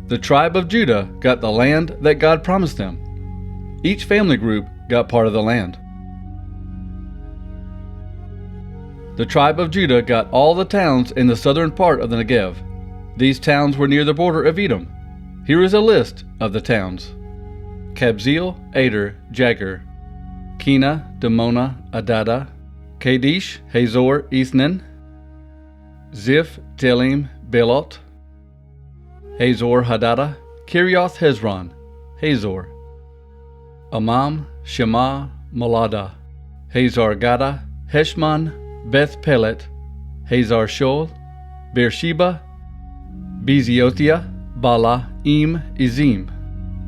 The tribe of Judah got the land that God promised them. Each family group got part of the land. The tribe of Judah got all the towns in the southern part of the Negev. These towns were near the border of Edom. Here is a list of the towns: Kabzeel, Ader, Jagur, Kena, Dimona, Adada, Kadesh, Hazor, Ethnan, Ziph, Telim, Belot, Hazor, Hadada, Kirioth, Hezron, Hazor, Amam, Shema, Molada, Hazar Gada, Heshmon, Beth Pelet, Hazar Shol, Beersheba, Beziothia, Bala, Im, Ezim,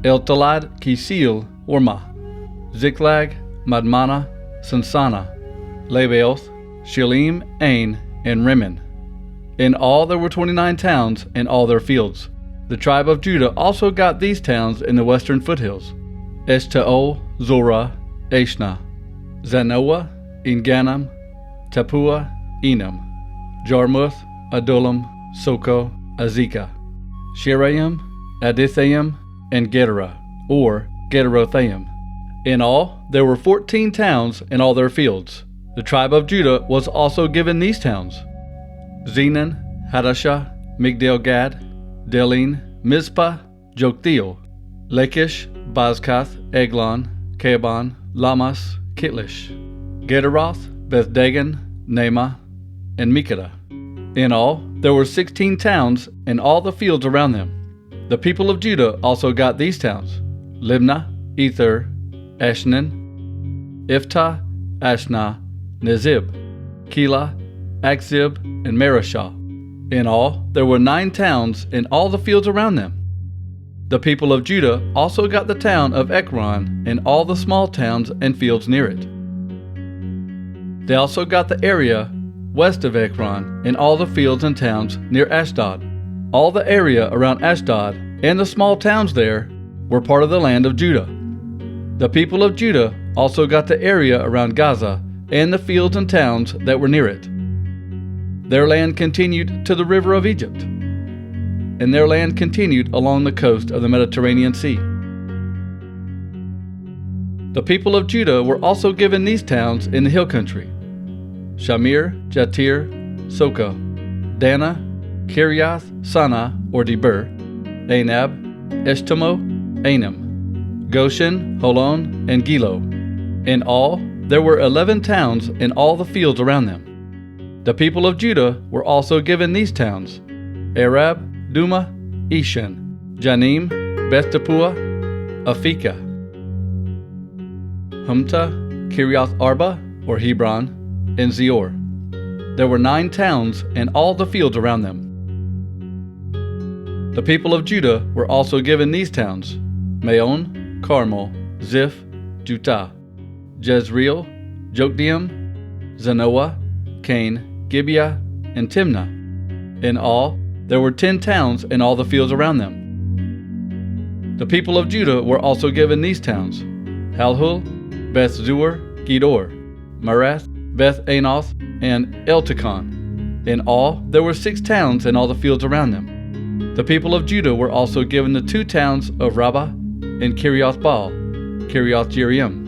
Eltalad, Kisil, Orma, Ziklag, Madmana, Sansana, Lebaoth, Shilim, Ain, and Rimmon. In all there were 29 towns and all their fields. The tribe of Judah also got these towns in the western foothills: Eshtaol, Zorah, Ashna, Zanoah, Engannim, Tapua, Enam, Jarmuth, Adullam, Soko, Azekah, Sheraim, Adithaim, and Gedera, or Gederothaim. In all, there were 14 towns and all their fields. The tribe of Judah was also given these towns: Zenan, Hadashah, Migdal-Gad, Delin, Mizpah, Joktheel, Lachish, Bazkath, Eglon, Caban, Lamas, Kitlish, Gederoth, Beth-Dagon, Naamah, and Mikkedah. In all, there were 16 towns and all the fields around them. The people of Judah also got these towns: Libnah, Ether, Ashnan, Iftah, Ashna, Nezib, Keilah, Akzib, and Mareshah. In all, there were 9 towns and all the fields around them. The people of Judah also got the town of Ekron and all the small towns and fields near it. They also got the area west of Ekron and all the fields and towns near Ashdod. All the area around Ashdod and the small towns there were part of the land of Judah. The people of Judah also got the area around Gaza and the fields and towns that were near it. Their land continued to the river of Egypt, and their land continued along the coast of the Mediterranean Sea. The people of Judah were also given these towns in the hill country: Shamir, Jatir, Soko, Dana, Kiriath, Sana or Debir, Anab, Eshtemoh, Anim, Goshen, Holon, and Gilo. In all, there were 11 towns and all the fields around them. The people of Judah were also given these towns: Arab, Duma, Eshan, Janim, Beth-Tappuah, Aphekah, Humta, Kiriath Arba or Hebron, and Zior. There were 9 towns and all the fields around them. The people of Judah were also given these towns: Maon, Carmel, Ziph, Jutah, Jezreel, Jokdeam, Zanoah, Cain, Gibeah, and Timnah. In all, there were 10 towns and all the fields around them. The people of Judah were also given these towns: Halhul, Beth-zur, Gedor, Marath, Beth-Anoth, and Eltekon. In all, there were 6 towns and all the fields around them. The people of Judah were also given the 2 towns of Rabbah and Kirioth Baal, Kirioth Jearim.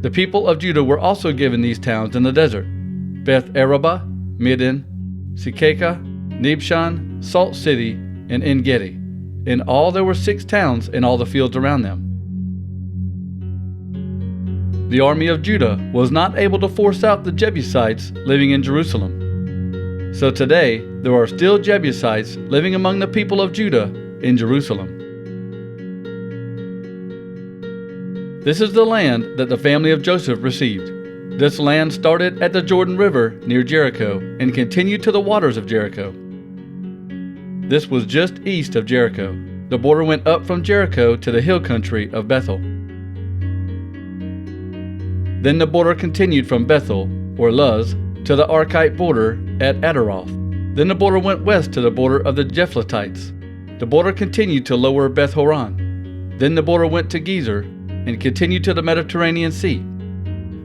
The people of Judah were also given these towns in the desert: Beth Arabah, Middin, Sikekah, Nibshan, Salt City, and En-Gedi. In all there were 6 towns and all the fields around them. The army of Judah was not able to force out the Jebusites living in Jerusalem. So today there are still Jebusites living among the people of Judah in Jerusalem. This is the land that the family of Joseph received. This land started at the Jordan River near Jericho and continued to the waters of Jericho. This was just east of Jericho. The border went up from Jericho to the hill country of Bethel. Then the border continued from Bethel, or Luz, to the Archite border at Adaroth. Then the border went west to the border of the Japhletites. The border continued to lower Beth-horon. Then the border went to Gezer and continued to the Mediterranean Sea.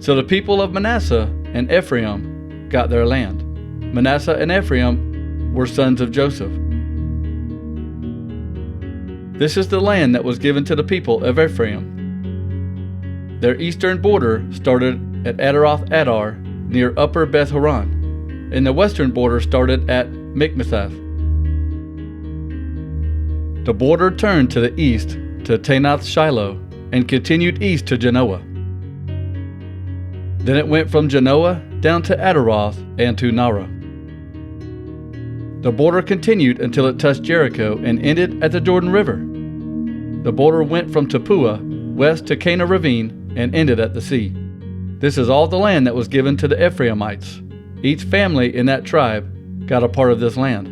So the people of Manasseh and Ephraim got their land. Manasseh and Ephraim were sons of Joseph. This is the land that was given to the people of Ephraim. Their eastern border started at Adaroth Adar near Upper Beth Horon, and the western border started at Michmethath. The border turned to the east to Tanath Shiloh and continued east to Genoa. Then it went from Genoa down to Adaroth and to Nara. The border continued until it touched Jericho and ended at the Jordan River. The border went from Tappuah west to Cana Ravine and ended at the sea. This is all the land that was given to the Ephraimites. Each family in that tribe got a part of this land.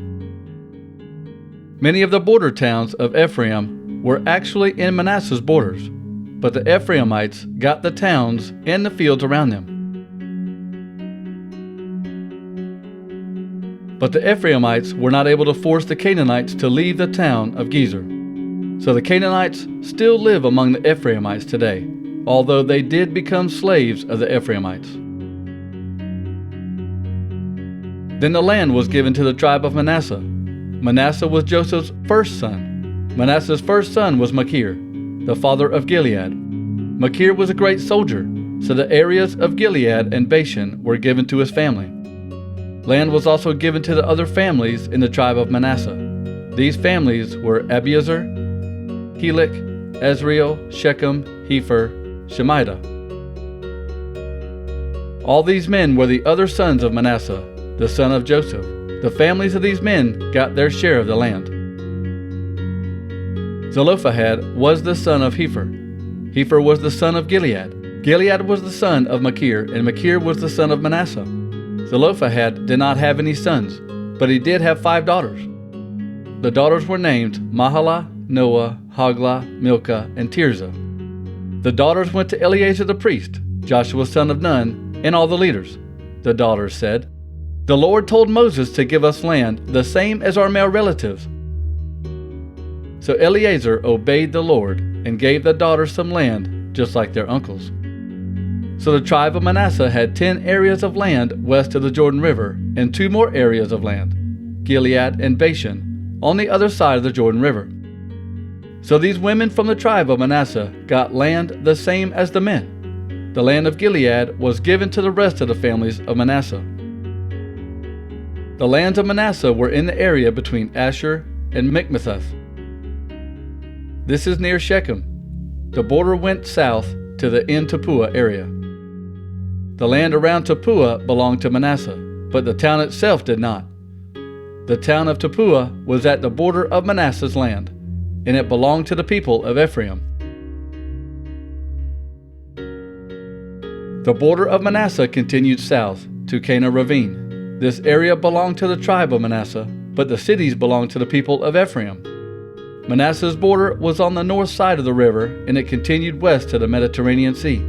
Many of the border towns of Ephraim were actually in Manasseh's borders, but the Ephraimites got the towns and the fields around them. But the Ephraimites were not able to force the Canaanites to leave the town of Gezer. So the Canaanites still live among the Ephraimites today, although they did become slaves of the Ephraimites. Then the land was given to the tribe of Manasseh. Manasseh was Joseph's first son. Manasseh's first son was Machir, the father of Gilead. Machir was a great soldier, so the areas of Gilead and Bashan were given to his family. Land was also given to the other families in the tribe of Manasseh. These families were Abiezer, Helek, Ezrael, Shechem, Hepher, Shemida. All these men were the other sons of Manasseh, the son of Joseph. The families of these men got their share of the land. Zelophehad was the son of Hepher. Hepher was the son of Gilead. Gilead was the son of Machir, and Machir was the son of Manasseh. Zelophehad did not have any sons, but he did have 5 daughters. The daughters were named Mahlah, Noah, Hoglah, Milcah, and Tirzah. The daughters went to Eleazar the priest, Joshua son of Nun, and all the leaders. The daughters said, "The Lord told Moses to give us land the same as our male relatives." So Eleazar obeyed the Lord and gave the daughters some land, just like their uncles. So the tribe of Manasseh had 10 areas of land west of the Jordan River and 2 more areas of land, Gilead and Bashan, on the other side of the Jordan River. So these women from the tribe of Manasseh got land the same as the men. The land of Gilead was given to the rest of the families of Manasseh. The lands of Manasseh were in the area between Asher and Michmethath. This is near Shechem. The border went south to the En Tappuah area. The land around Tappuah belonged to Manasseh, but the town itself did not. The town of Tappuah was at the border of Manasseh's land, and it belonged to the people of Ephraim. The border of Manasseh continued south to Cana Ravine. This area belonged to the tribe of Manasseh, but the cities belonged to the people of Ephraim. Manasseh's border was on the north side of the river, and it continued west to the Mediterranean Sea.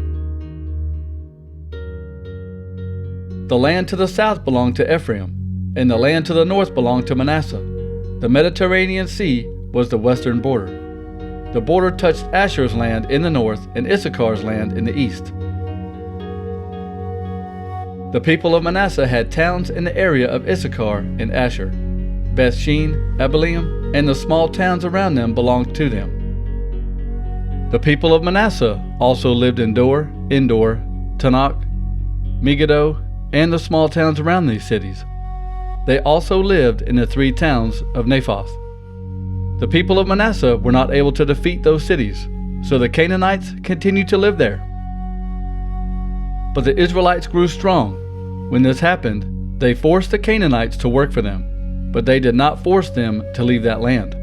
The land to the south belonged to Ephraim, and the land to the north belonged to Manasseh. The Mediterranean Sea was the western border. The border touched Asher's land in the north and Issachar's land in the east. The people of Manasseh had towns in the area of Issachar and Asher. Bethshean, Abileam, and the small towns around them belonged to them. The people of Manasseh also lived in Dor, Endor, Tanakh, Megiddo, and the small towns around these cities. They also lived in the 3 towns of Naphoth. The people of Manasseh were not able to defeat those cities, so the Canaanites continued to live there. But the Israelites grew strong. When this happened, they forced the Canaanites to work for them, but they did not force them to leave that land.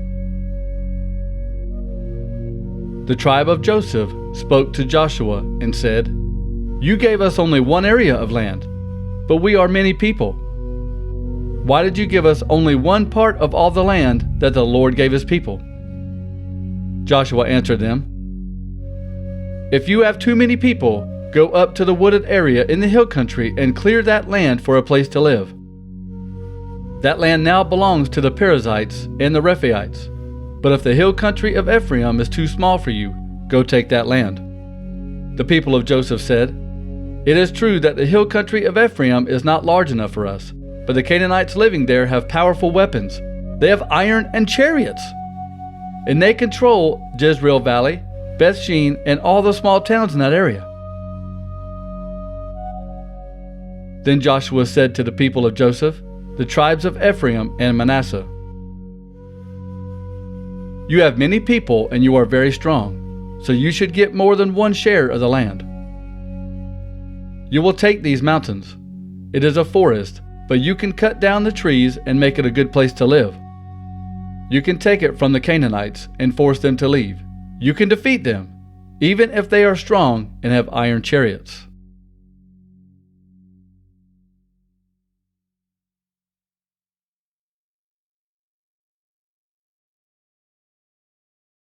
The tribe of Joseph spoke to Joshua and said, "You gave us only one area of land, but we are many people. Why did you give us only one part of all the land that the Lord gave his people?" Joshua answered them, "If you have too many people, go up to the wooded area in the hill country and clear that land for a place to live. That land now belongs to the Perizzites and the Rephaites. But if the hill country of Ephraim is too small for you, go take that land." The people of Joseph said, "It is true that the hill country of Ephraim is not large enough for us, but the Canaanites living there have powerful weapons. They have iron and chariots. And they control Jezreel Valley, Bethshean, and all the small towns in that area. Then Joshua said to the people of Joseph, the tribes of Ephraim and Manasseh, "You have many people and you are very strong, so you should get more than one share of the land. You will take these mountains. It is a forest, but you can cut down the trees and make it a good place to live. You can take it from the Canaanites and force them to leave. You can defeat them, even if they are strong and have iron chariots."